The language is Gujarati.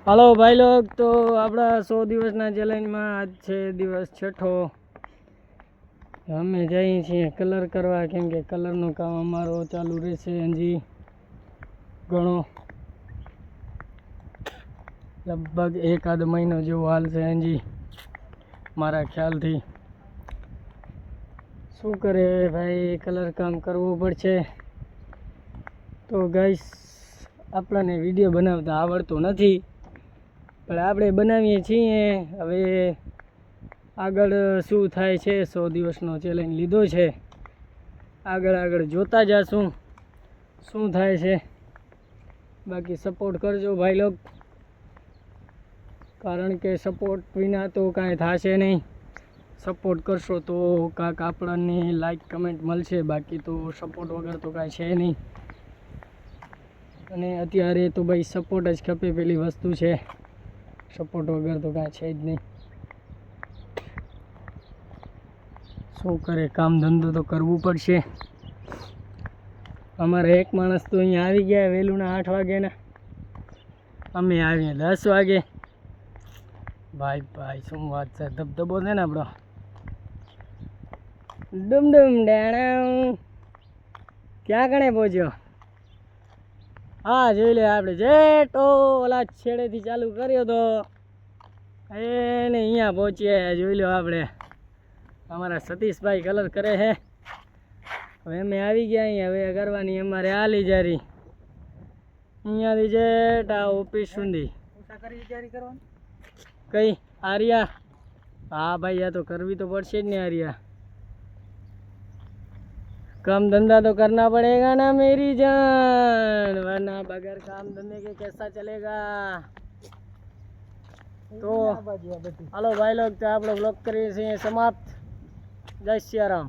हेलो भाई लोग, तो अपना 100 दिवसना चैलेंज में आज है दिवस छठो। अमे जाइए छे कलर करवा केम के कलरનું કામ અમારો ચાલુ રહેશે હજી ઘણો, લગભગ એકાદ મહિનો જેવો હાલશે હજી મારા ખ્યાલથી। શું કરે ભાઈ, કલર કામ કરવું પડશે। તો ગાઈસ, આપણને વિડીયો બનાવતા આવડતો નથી, પણ આપણે બનાવીએ છીએ। હવે આગળ શું થાય છે, 100 દિવસનો ચેલેન્જ લીધો છે, આગળ જોતા જાશું શું થાય છે। બાકી સપોર્ટ કરજો ભાઈ લોગ, કારણ કે સપોર્ટ વિના તો કાંઈ થશે નહીં। સપોર્ટ કરશો તો કાંઈક આપણને લાઈક કમેન્ટ મળશે, બાકી તો સપોર્ટ વગર તો કાંઈ છે નહીં। અને અત્યારે તો ભાઈ સપોર્ટ જ ખપે, પેલી વસ્તુ છે, સપોર્ટ વગર તો કાંઈ છે જ નહીં। શું કરે, કામ ધંધો તો કરવું પડશે। અમારે એક માણસ તો અહીંયા આવી ગયા વહેલુંના 8 વાગ્યાના, અમે આવીએ 10 વાગે। ભાઈ શું વાત છે, ધબધબો છે ને આપણો, ડુમડુમ ડેણા। ક્યાં કણે પહોંચ્યો? હા જોઈ લે, આપણે જેટો ઓલા છેડેથી ચાલુ કર્યો તો એને અહીંયા પહોંચ્યા। જોઈ લો, આપણે અમારા સતીશભાઈ કલર કરે છે। હવે અમે આવી ગયા અહીંયા, હવે કરવાની અમારે આલી જારી અહીંયાથી જેટા ઓફિસ સુધી। કઈ આર્યા? હા ભાઈ, આ તો કરવી તો પડશે જ ને આર્યા, काम धंधा तो करना पड़ेगा ना मेरी जान, वरना बगैर काम धंधे के कैसा चलेगा। तो हेलो भाई लोग, तो आप लोग करिए समाप्त। जय सिया राम।